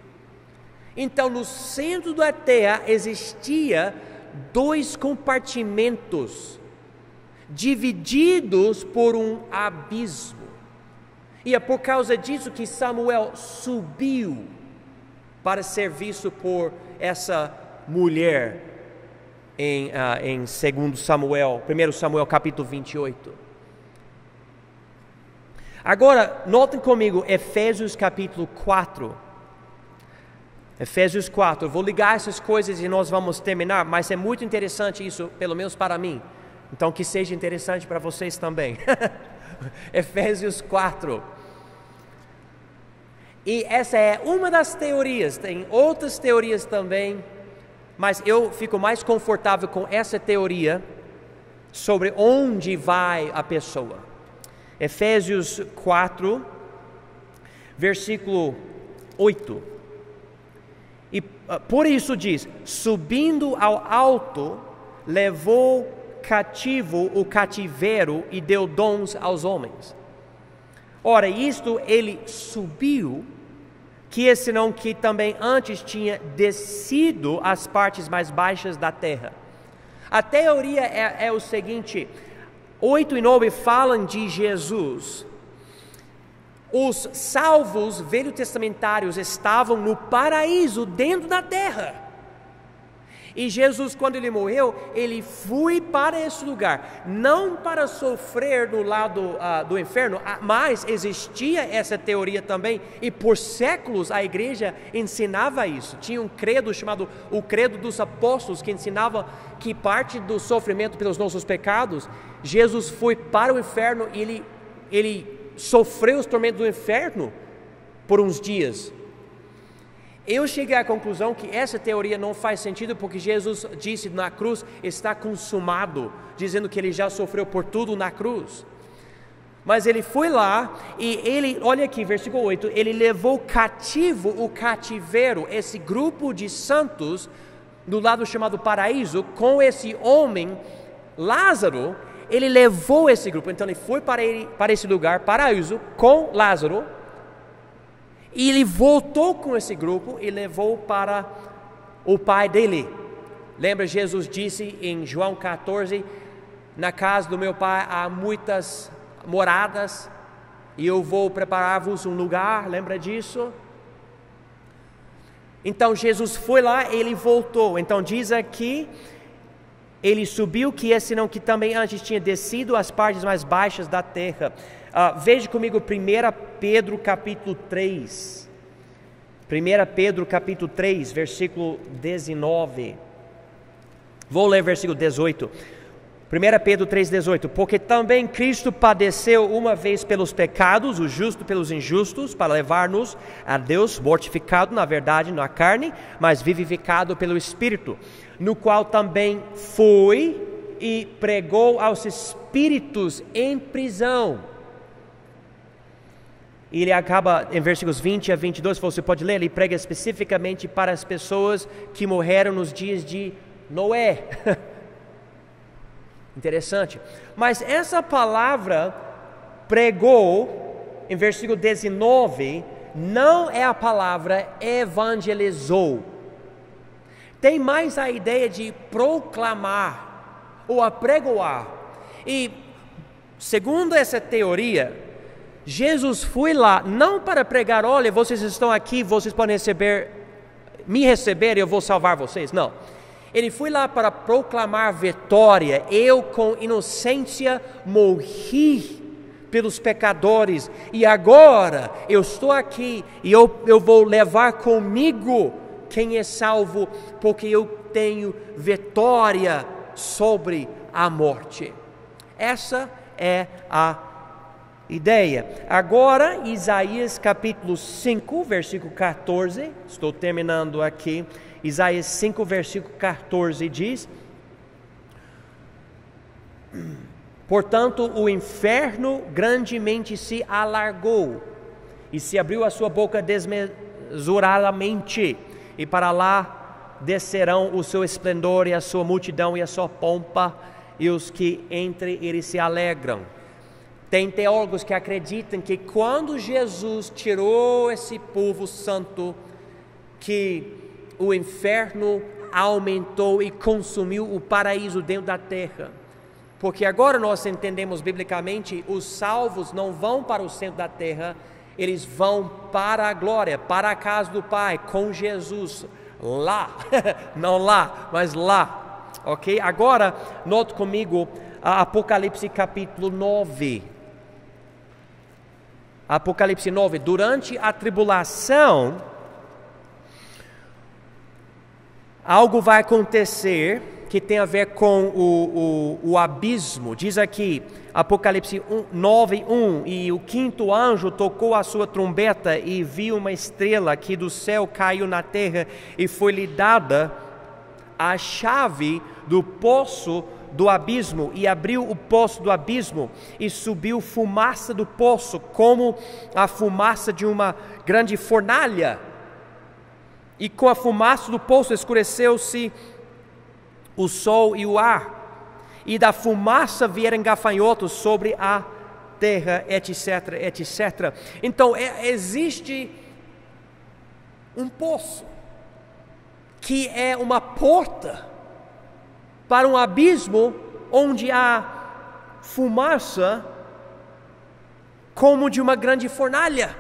Então, no centro da terra existia dois compartimentos divididos por um abismo. E é por causa disso que Samuel subiu para ser visto por essa mulher em 1 Samuel capítulo 28. Agora, notem comigo Efésios capítulo 4. Efésios 4, eu vou ligar essas coisas e nós vamos terminar, mas é muito interessante isso, pelo menos para mim. Então que seja interessante para vocês também. Efésios 4. E essa é uma das teorias, tem outras teorias também, mas eu fico mais confortável com essa teoria sobre onde vai a pessoa. Efésios 4, versículo 8. E por isso diz: subindo ao alto, levou cativo o cativeiro e deu dons aos homens. Ora, isto ele subiu, que senão que também antes tinha descido às partes mais baixas da terra. A teoria é o seguinte: 8 e 9 falam de Jesus. Os salvos velho-testamentários estavam no paraíso, dentro da terra. E Jesus, quando ele morreu, ele foi para esse lugar, não para sofrer no lado do inferno, mas existia essa teoria também, e por séculos a igreja ensinava isso. Tinha um credo chamado o credo dos apóstolos, que ensinava que parte do sofrimento pelos nossos pecados, Jesus foi para o inferno e ele sofreu os tormentos do inferno por uns dias. Eu cheguei à conclusão que essa teoria não faz sentido, porque Jesus disse na cruz, está consumado, dizendo que ele já sofreu por tudo na cruz. Mas ele foi lá e ele, olha aqui, versículo 8, ele levou cativo o cativeiro, esse grupo de santos, do lado chamado paraíso, com esse homem, Lázaro. Ele levou esse grupo, então ele foi para esse lugar, paraíso, com Lázaro. E ele voltou com esse grupo e levou para o pai dele. Lembra, Jesus disse em João 14, na casa do meu pai há muitas moradas, e eu vou preparar-vos um lugar, lembra disso? Então Jesus foi lá, ele voltou. Então diz aqui, ele subiu, que esse não que também antes tinha descido às partes mais baixas da terra. Veja comigo 1 Pedro capítulo 3. 1 Pedro capítulo 3, versículo 19. Vou ler versículo 18. 1 Pedro 3,18. Porque também Cristo padeceu uma vez pelos pecados, o justo pelos injustos, para levar-nos a Deus, mortificado na verdade na carne, mas vivificado pelo Espírito, no qual também foi e pregou aos espíritos em prisão. E ele acaba em versículos 20 a 22, você pode ler, ele prega especificamente para as pessoas que morreram nos dias de Noé. Interessante. Mas essa palavra pregou, em versículo 19, não é a palavra evangelizou. Tem mais a ideia de proclamar ou apregoar. E segundo essa teoria, Jesus foi lá não para pregar, olha, vocês estão aqui, vocês podem me receber e eu vou salvar vocês. Não. Ele foi lá para proclamar vitória. Eu com inocência morri pelos pecadores e agora eu estou aqui e eu vou levar comigo quem é salvo, porque eu tenho vitória sobre a morte. Essa é a ideia. Agora, Isaías capítulo 5, versículo 14, estou terminando aqui. Isaías 5, versículo 14 diz: portanto, o inferno grandemente se alargou e se abriu a sua boca desmesuradamente, e para lá descerão o seu esplendor e a sua multidão e a sua pompa, e os que entre eles se alegram. Tem teólogos que acreditam que quando Jesus tirou esse povo santo, que o inferno aumentou e consumiu o paraíso dentro da terra. Porque agora nós entendemos biblicamente, os salvos não vão para o centro da terra, eles vão para a glória, para a casa do Pai, com Jesus, lá, não lá, mas lá, ok? Agora, note comigo, Apocalipse capítulo 9. Apocalipse 9, durante a tribulação, algo vai acontecer que tem a ver com o abismo. Diz aqui, Apocalipse 9, 1, e o quinto anjo tocou a sua trombeta e viu uma estrela que do céu caiu na terra e foi-lhe dada a chave do poço do abismo, e abriu o poço do abismo e subiu fumaça do poço como a fumaça de uma grande fornalha, e com a fumaça do poço escureceu-se o sol e o ar, e da fumaça vieram gafanhotos sobre a terra, etc, etc. Então existe um poço que é uma porta para um abismo onde há fumaça como de uma grande fornalha,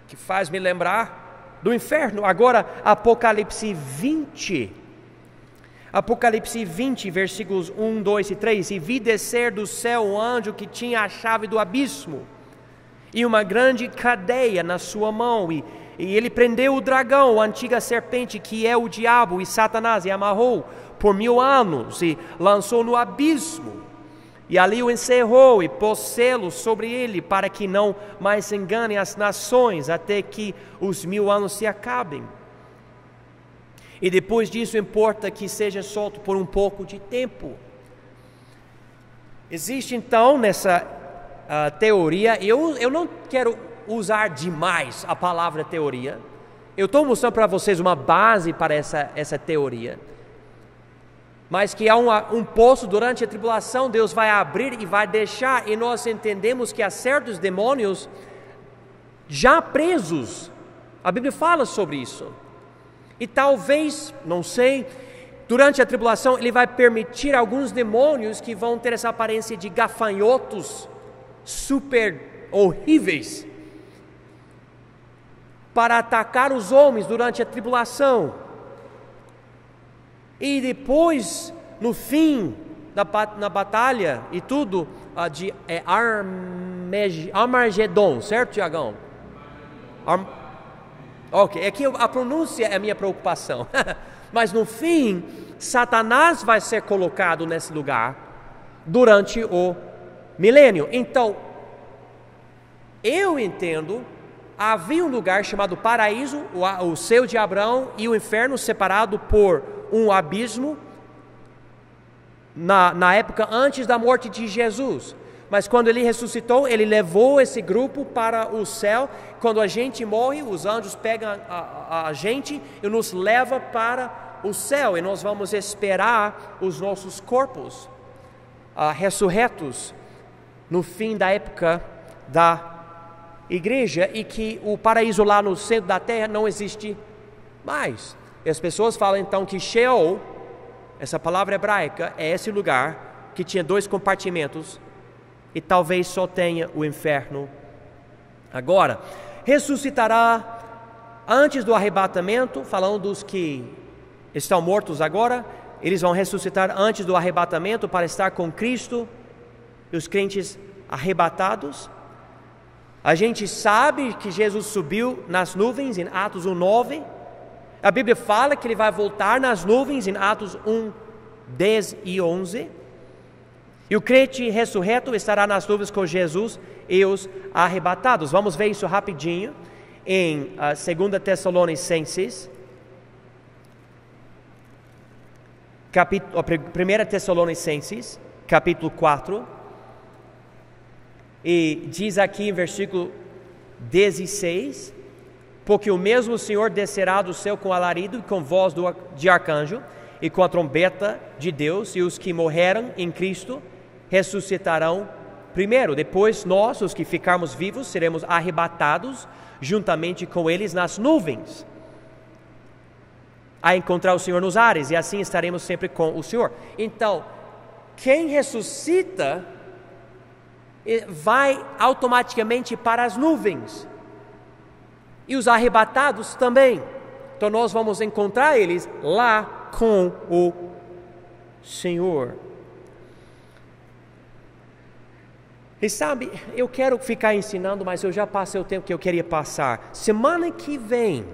que faz me lembrar do inferno. Agora, Apocalipse 20, versículos 1, 2 e 3. E vi descer do céu um anjo que tinha a chave do abismo e uma grande cadeia na sua mão, e ele prendeu o dragão, a antiga serpente, que é o diabo e Satanás, e amarrou por 1000 anos, e lançou no abismo, e ali o encerrou, e pôs selo sobre ele, para que não mais engane as nações, até que os 1000 anos se acabem. E depois disso importa que seja solto por um pouco de tempo. Existe então nessa teoria, eu não quero usar demais a palavra teoria, eu estou mostrando para vocês uma base para essa teoria, mas que há um poço durante a tribulação, Deus vai abrir e vai deixar, e nós entendemos que há certos demônios já presos, a Bíblia fala sobre isso, e talvez, não sei, durante a tribulação Ele vai permitir alguns demônios que vão ter essa aparência de gafanhotos super horríveis, para atacar os homens durante a tribulação. E depois, no fim, na batalha e tudo, de Armagedon, certo, Tiagão? Ok, é que a pronúncia é a minha preocupação. Mas no fim, Satanás vai ser colocado nesse lugar durante o milênio. Então, eu entendo, havia um lugar chamado paraíso, o seio de Abraão, e o inferno separado por um abismo na época antes da morte de Jesus. Mas quando Ele ressuscitou, Ele levou esse grupo para o céu. Quando a gente morre, os anjos pegam a gente e nos levam para o céu, e nós vamos esperar os nossos corpos ressurretos no fim da época da igreja, e que o paraíso lá no centro da terra não existe mais. E as pessoas falam então que Sheol, essa palavra hebraica, é esse lugar que tinha 2 compartimentos, e talvez só tenha o inferno. Agora, ressuscitará antes do arrebatamento, falando dos que estão mortos agora, eles vão ressuscitar antes do arrebatamento para estar com Cristo e os crentes arrebatados. A gente sabe que Jesus subiu nas nuvens em Atos 1:9. A Bíblia fala que Ele vai voltar nas nuvens em Atos 1:10 e 11. E o crente ressurreto estará nas nuvens com Jesus e os arrebatados. Vamos ver isso rapidinho em 2 Tessalonicenses, 1 Tessalonicenses, capítulo 4. E diz aqui em versículo 16: porque o mesmo Senhor descerá do céu com alarido e com voz de arcanjo e com a trombeta de Deus, e os que morreram em Cristo ressuscitarão primeiro. Depois nós, os que ficarmos vivos, seremos arrebatados juntamente com eles nas nuvens, a encontrar o Senhor nos ares, e assim estaremos sempre com o Senhor. Então, quem ressuscita vai automaticamente para as nuvens, e os arrebatados também. Então nós vamos encontrar eles lá com o Senhor. E sabe, eu quero ficar ensinando, mas eu já passei o tempo que eu queria passar. Semana que vem,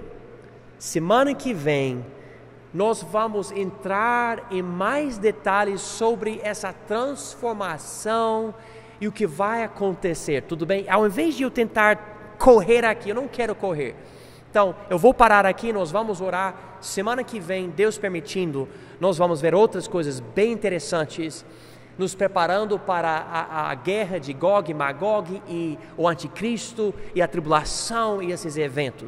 nós vamos entrar em mais detalhes sobre essa transformação e o que vai acontecer, tudo bem? Ao invés de eu tentar correr aqui, eu não quero correr. Então, eu vou parar aqui, nós vamos orar. Semana que vem, Deus permitindo, nós vamos ver outras coisas bem interessantes, nos preparando para a guerra de Gog e Magog, e o anticristo, e a tribulação, e esses eventos.